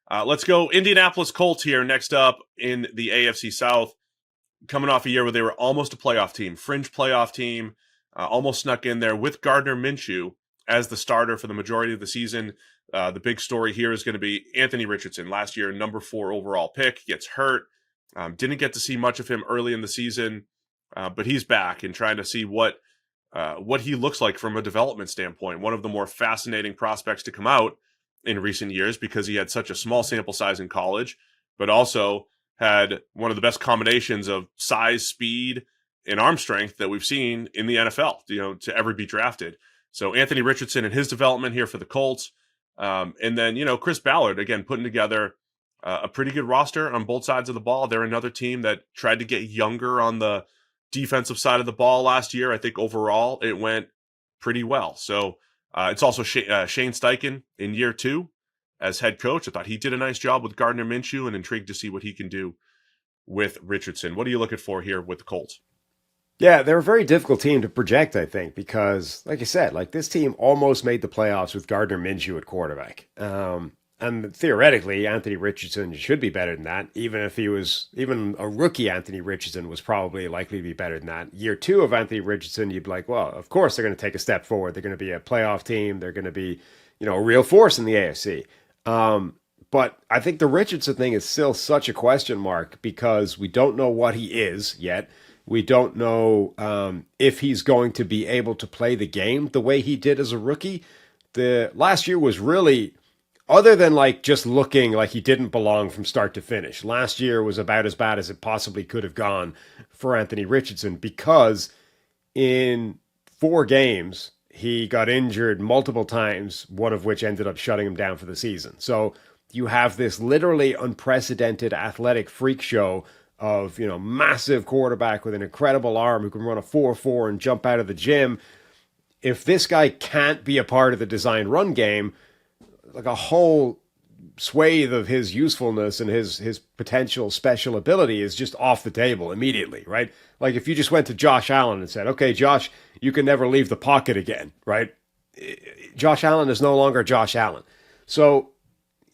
Let's go Indianapolis Colts here next up in the AFC South, coming off a year where they were almost a playoff team, fringe playoff team, almost snuck in there with Gardner Minshew as the starter for the majority of the season. The big story here is going to be Anthony Richardson. Last year, number 4 overall pick, gets hurt. Didn't get to see much of him early in the season, but he's back and trying to see what he looks like from a development standpoint. One of the more fascinating prospects to come out in recent years because he had such a small sample size in college, but also had one of the best combinations of size, speed, and arm strength that we've seen in the NFL, to ever be drafted. So Anthony Richardson and his development here for the Colts. And then, Chris Ballard, again, putting together a pretty good roster on both sides of the ball. They're another team that tried to get younger on the defensive side of the ball last year. I think overall it went pretty well. So it's also Shane Steichen in year 2 as head coach. I thought he did a nice job with Gardner Minshew and intrigued to see what he can do with Richardson. What are you looking for here with the Colts? Yeah, they're a very difficult team to project, I think, because, like I said, this team almost made the playoffs with Gardner Minshew at quarterback. And theoretically, Anthony Richardson should be better than that. Even a rookie Anthony Richardson was probably likely to be better than that. Year 2 of Anthony Richardson, you'd be like, well, of course they're going to take a step forward. They're going to be a playoff team. They're going to be, a real force in the AFC. But I think the Richardson thing is still such a question mark because we don't know what he is yet. We don't know if he's going to be able to play the game the way he did as a rookie. The last year was really, other than just looking like he didn't belong from start to finish, last year was about as bad as it possibly could have gone for Anthony Richardson because in 4 games, he got injured multiple times, one of which ended up shutting him down for the season. So you have this literally unprecedented athletic freak show of, massive quarterback with an incredible arm who can run a 4.4 and jump out of the gym. If this guy can't be a part of the design run game, a whole swathe of his usefulness and his potential special ability is just off the table immediately, right? If you just went to Josh Allen and said, okay, Josh, you can never leave the pocket again, right? Josh Allen is no longer Josh Allen. So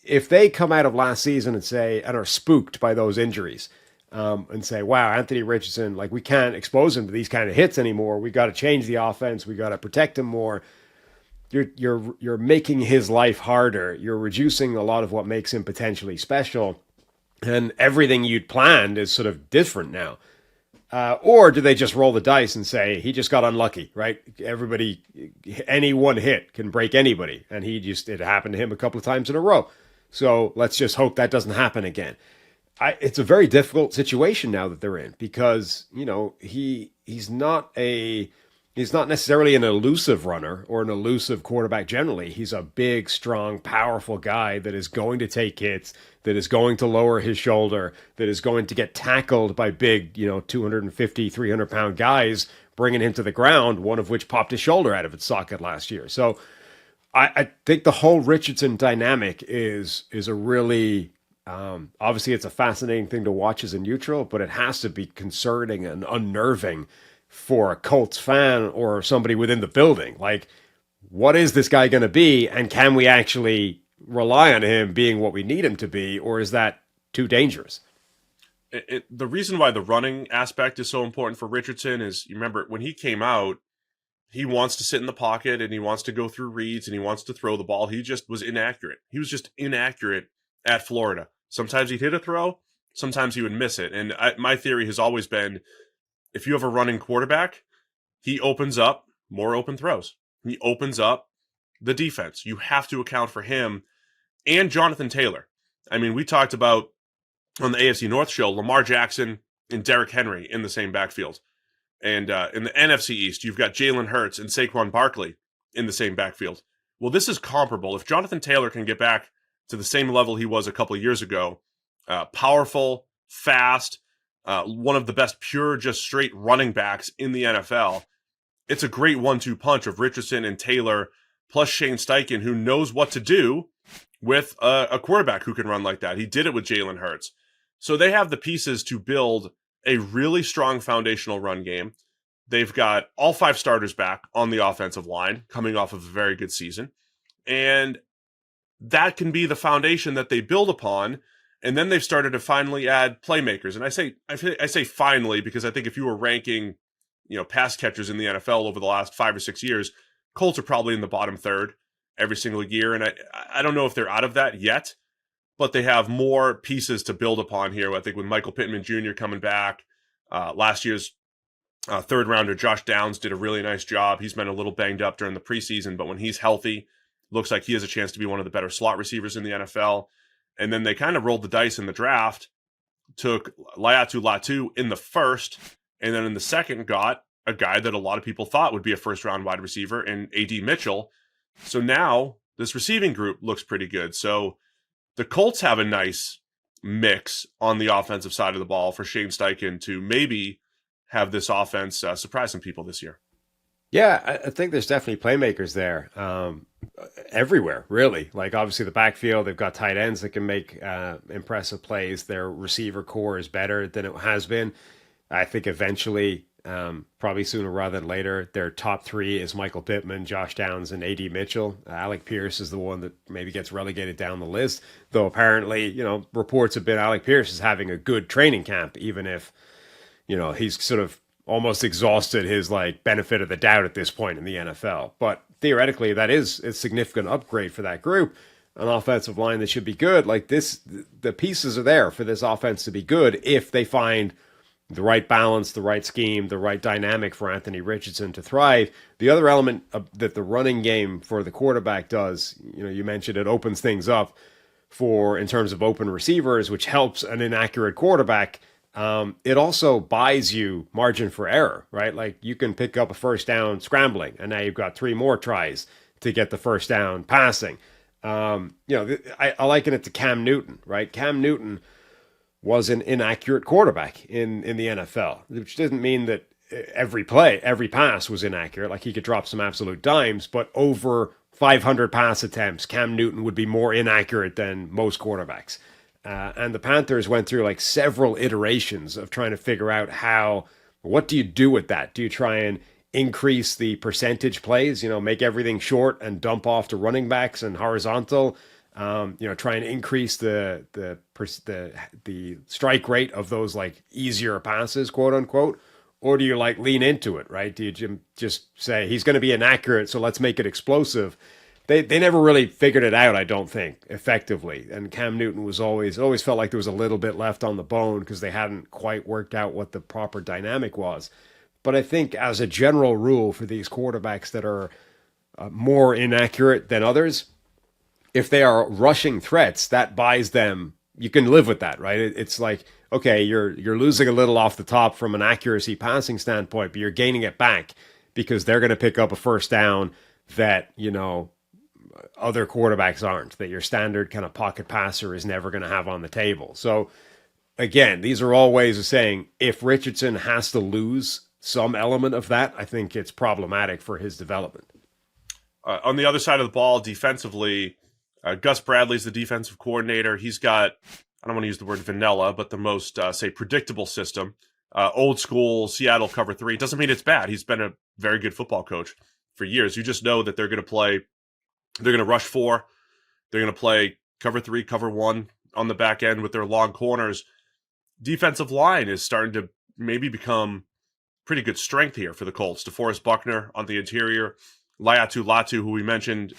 if they come out of last season and are spooked by those injuries, and say, wow, Anthony Richardson, we can't expose him to these kind of hits anymore. We got to change the offense. We got to protect him more. You're making his life harder. You're reducing a lot of what makes him potentially special. And everything you'd planned is sort of different now. Or do they just roll the dice and say, he just got unlucky, right? Any one hit can break anybody. And it happened to him a couple of times in a row. So let's just hope that doesn't happen again. It's a very difficult situation now that they're in because, he's not necessarily an elusive runner or an elusive quarterback generally. He's a big, strong, powerful guy that is going to take hits, that is going to lower his shoulder, that is going to get tackled by big, 250, 300-pound guys, bringing him to the ground, one of which popped his shoulder out of its socket last year. So I think the whole Richardson dynamic is a really... obviously, it's a fascinating thing to watch as a neutral, but it has to be concerning and unnerving for a Colts fan or somebody within the building. What is this guy going to be, and can we actually rely on him being what we need him to be, or is that too dangerous? The reason why the running aspect is so important for Richardson is, you remember, when he came out, he wants to sit in the pocket, and he wants to go through reads, and he wants to throw the ball. He just was inaccurate. He was just inaccurate at Florida. Sometimes he'd hit a throw, sometimes he would miss it. And my theory has always been, if you have a running quarterback, he opens up more open throws. He opens up the defense. You have to account for him and Jonathan Taylor. I mean, we talked about on the AFC North show, Lamar Jackson and Derrick Henry in the same backfield. And in the NFC East, you've got Jalen Hurts and Saquon Barkley in the same backfield. Well, this is comparable. If Jonathan Taylor can get back to the same level he was a couple of years ago, powerful, fast, one of the best pure, just straight running backs in the NFL. It's a great 1-2 punch of Richardson and Taylor, plus Shane Steichen, who knows what to do with a quarterback who can run like that. He did it with Jalen Hurts. So they have the pieces to build a really strong foundational run game. They've got all 5 starters back on the offensive line, coming off of a very good season. And that can be the foundation that they build upon. And then they've started to finally add playmakers. And I say finally because I think if you were ranking, pass catchers in the NFL over the last 5 or 6 years, Colts are probably in the bottom third every single year. And I don't know if they're out of that yet, but they have more pieces to build upon here. I think with Michael Pittman Jr. coming back, last year's third rounder Josh Downs did a really nice job. He's been a little banged up during the preseason, but when he's healthy, looks like he has a chance to be one of the better slot receivers in the NFL. And then they kind of rolled the dice in the draft, took Laiatu Latu in the first, and then in the second got a guy that a lot of people thought would be a first-round wide receiver in A.D. Mitchell. So now this receiving group looks pretty good. So the Colts have a nice mix on the offensive side of the ball for Shane Steichen to maybe have this offense surprise some people this year. Yeah, I think there's definitely playmakers there everywhere, really. Like, obviously, the backfield, they've got tight ends that can make impressive plays. Their receiver core is better than it has been. I think eventually, probably sooner rather than later, their top three is Michael Pittman, Josh Downs, and A.D. Mitchell. Alec Pierce is the one that maybe gets relegated down the list, though apparently, reports have been Alec Pierce is having a good training camp, even if, he's sort of almost exhausted his benefit of the doubt at this point in the NFL. But theoretically, that is a significant upgrade for that group. An offensive line that should be good. The pieces are there for this offense to be good if they find the right balance, the right scheme, the right dynamic for Anthony Richardson to thrive. The other element that the running game for the quarterback does, you mentioned it opens things up in terms of open receivers, which helps an inaccurate quarterback. It also buys you margin for error, right? Like, you can pick up a first down scrambling, and now you've got 3 more tries to get the first down passing. I liken it to Cam Newton, right? Cam Newton was an inaccurate quarterback in the NFL, which doesn't mean that every pass was inaccurate. Like, he could drop some absolute dimes, but over 500 pass attempts, Cam Newton would be more inaccurate than most quarterbacks. And the Panthers went through several iterations of trying to figure out what do you do with that? Do you try and increase the percentage plays, make everything short and dump off to running backs and horizontal, try and increase the strike rate of those easier passes, quote unquote, or do you lean into it, right? Do you just say he's going to be inaccurate, so let's make it explosive? They never really figured it out, I don't think, effectively. And Cam Newton was always felt like there was a little bit left on the bone because they hadn't quite worked out what the proper dynamic was. But I think as a general rule for these quarterbacks that are more inaccurate than others, if they are rushing threats, that buys them. You can live with that, right? It's like, okay, you're losing a little off the top from an accuracy passing standpoint, but you're gaining it back because they're going to pick up a first down that, other quarterbacks aren't, that your standard kind of pocket passer is never going to have on the table. So again, these are all ways of saying if Richardson has to lose some element of that, I think it's problematic for his development. On the other side of the ball, defensively, Gus Bradley's the defensive coordinator. He's got, I don't want to use the word vanilla, but the most, predictable system. Old school Seattle cover 3. Doesn't mean it's bad. He's been a very good football coach for years. You just know that they're going to rush 4. They're going to play cover 3, cover 1 on the back end with their long corners. Defensive line is starting to maybe become pretty good strength here for the Colts. DeForest Buckner on the interior, Laiatu Latu, who we mentioned,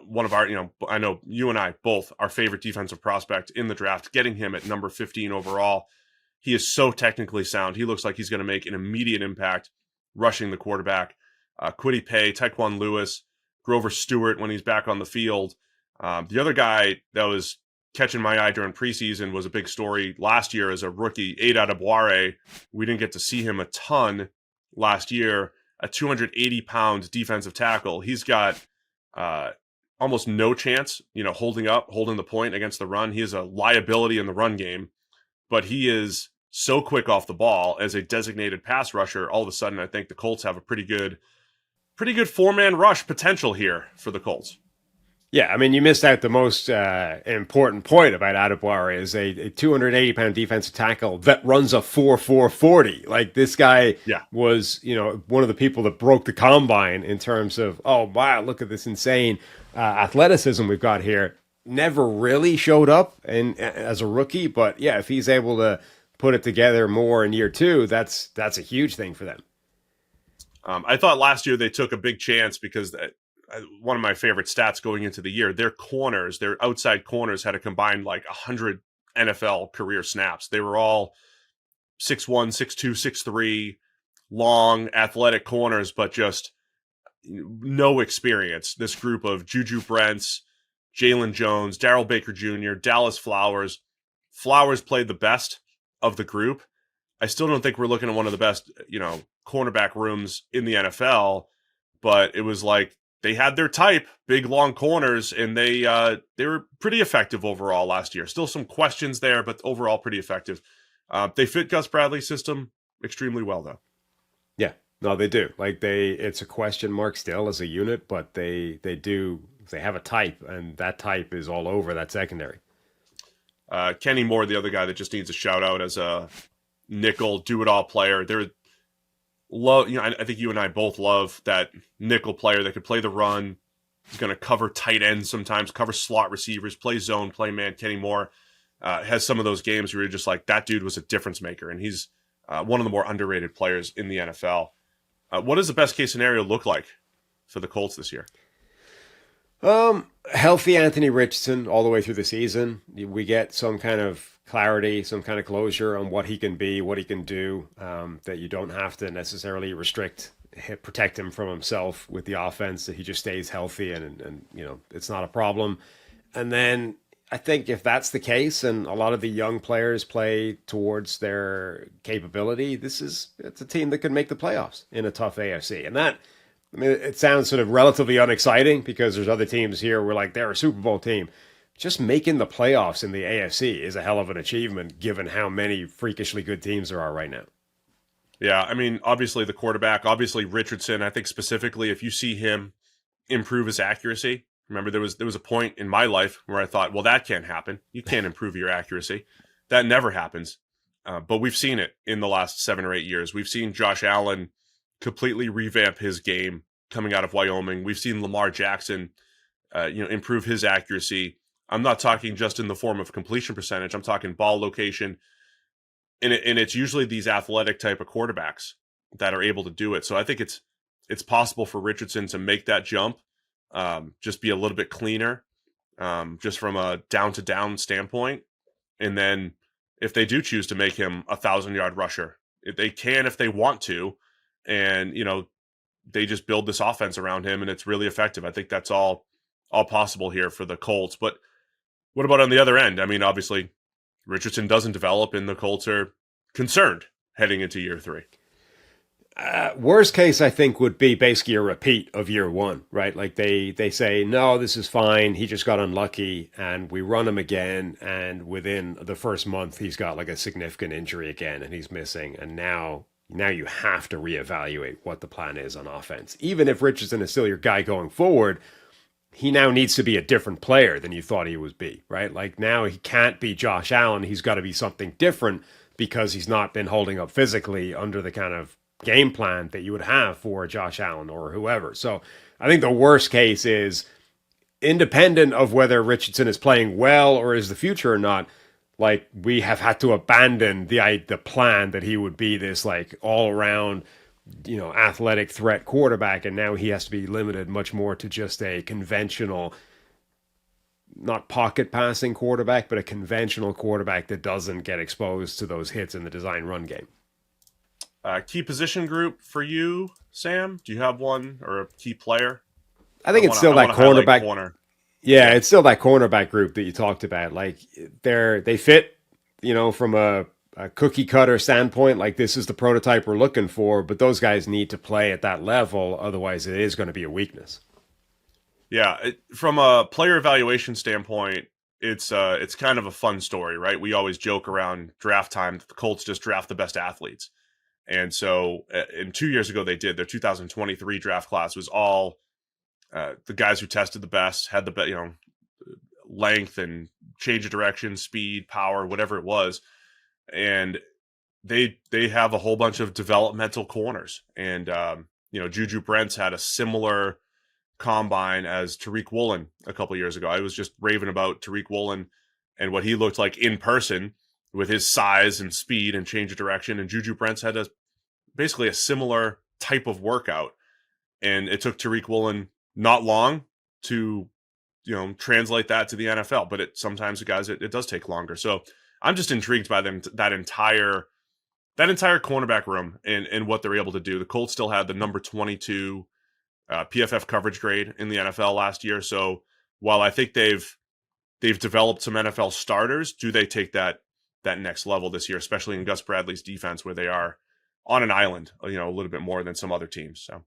one of our, I know you and I both, our favorite defensive prospect in the draft, getting him at number 15 overall. He is so technically sound. He looks like he's going to make an immediate impact rushing the quarterback. Kwity Paye, Taekwon Lewis, Grover Stewart when he's back on the field. The other guy that was catching my eye during preseason was a big story last year as a rookie, Ada Adebawore. We didn't get to see him a ton last year. A 280-pound defensive tackle. He's got almost no chance, holding the point against the run. He is a liability in the run game, but he is so quick off the ball as a designated pass rusher. All of a sudden, I think the Colts have a pretty good 4-man rush potential here for the Colts. Yeah, I mean, you missed out the most important point about Adebawore is a 280-pound defensive tackle that runs a 4.4 40. Like, this guy was, one of the people that broke the combine in terms of, oh, wow, look at this insane athleticism we've got here. never really showed up as a rookie, but yeah, if he's able to put it together more in year two, that's a huge thing for them. I thought last year they took a big chance because one of my favorite stats going into the year, their corners, their outside corners had a combined like 100 NFL career snaps. They were all 6'1", 6'2", 6'3", long, athletic corners, but just no experience. This group of Juju Brents, Jalen Jones, Darrell Baker Jr., Dallas Flowers. Flowers played the best of the group. I still don't think we're looking at one of the best, cornerback rooms in the NFL, but it was like they had their type, big long corners, and they were pretty effective overall last year. Still some questions there, but overall pretty effective. They fit Gus Bradley's system extremely well, though. Yeah, no, they do. Like it's a question mark still as a unit, but they have a type, and that type is all over that secondary. Kenny Moore, the other guy that just needs a shout out as a nickel do-it-all player. I think you and I both love that nickel player that could play the run. He's going to cover tight ends sometimes, cover slot receivers, play zone, play man. Kenny Moore has some of those games where you're just like, that dude was a difference maker, and he's one of the more underrated players in the NFL. What does the best case scenario look like for the Colts this year? Healthy Anthony Richardson all the way through the season. We get some kind of clarity, some kind of closure on what he can be, what he can do, that you don't have to necessarily protect him from himself with the offense, that he just stays healthy and it's not a problem. And then I think if that's the case and a lot of the young players play towards their capability, it's a team that could make the playoffs in a tough AFC. And that, I mean, it sounds sort of relatively unexciting because there's other teams here where like they're a Super Bowl team. Just making the playoffs in the AFC is a hell of an achievement given how many freakishly good teams there are right now. Yeah, I mean, obviously the quarterback, obviously Richardson. I think specifically if you see him improve his accuracy, remember there was a point in my life where I thought, well, that can't happen. You can't improve your accuracy. That never happens. But we've seen it in the last 7 or 8 years. We've seen Josh Allen completely revamp his game coming out of Wyoming. We've seen Lamar Jackson, improve his accuracy. I'm not talking just in the form of completion percentage. I'm talking ball location. And it's usually these athletic type of quarterbacks that are able to do it. So I think it's possible for Richardson to make that jump, just be a little bit cleaner, just from a down-to-down standpoint. And then if they do choose to make him a 1,000-yard rusher, they can if they want to. And, they just build this offense around him, and it's really effective. I think that's all possible here for the Colts. But what about on the other end? I mean, obviously, Richardson doesn't develop, and the Colts are concerned heading into year 3. Worst case, I think, would be basically a repeat of year 1, right? Like they say, no, this is fine. He just got unlucky, and we run him again. And within the first month, he's got like a significant injury again, and he's missing. And now you have to reevaluate what the plan is on offense. Even if Richardson is still your guy going forward, he now needs to be a different player than you thought he would be, right? Like now he can't be Josh Allen. He's got to be something different because he's not been holding up physically under the kind of game plan that you would have for Josh Allen or whoever. So I think the worst case is, independent of whether Richardson is playing well or is the future or not, like we have had to abandon the plan that he would be this like all around, athletic threat quarterback, and now he has to be limited much more to just a conventional, not pocket passing quarterback, but a conventional quarterback that doesn't get exposed to those hits in the design run game. Key position group for you, Sam? Do you have one or a key player? I think it's still that cornerback. Corner. Yeah, it's still that cornerback group that you talked about. Like they fit, from a cookie cutter standpoint. Like this is the prototype we're looking for, but those guys need to play at that level. Otherwise, it is going to be a weakness. Yeah, from a player evaluation standpoint, it's kind of a fun story, right? We always joke around draft time that the Colts just draft the best athletes. And so and 2 years ago, they did. Their 2023 draft class was all the guys who tested the best, had the best, length and change of direction, speed, power, whatever it was. And they have a whole bunch of developmental corners. And, Juju Brents had a similar combine as Tariq Woolen a couple years ago. I was just raving about Tariq Woolen and what he looked like in person with his size and speed and change of direction. And Juju Brents had basically a similar type of workout. And it took Tariq Woolen not long to, translate that to the NFL. But sometimes, guys, it does take longer. So I'm just intrigued by that entire cornerback room and what they're able to do. The Colts still had the number 22 PFF coverage grade in the NFL last year. So while I think they've developed some NFL starters, do they take that next level this year, especially in Gus Bradley's defense, where they are on an island, a little bit more than some other teams. So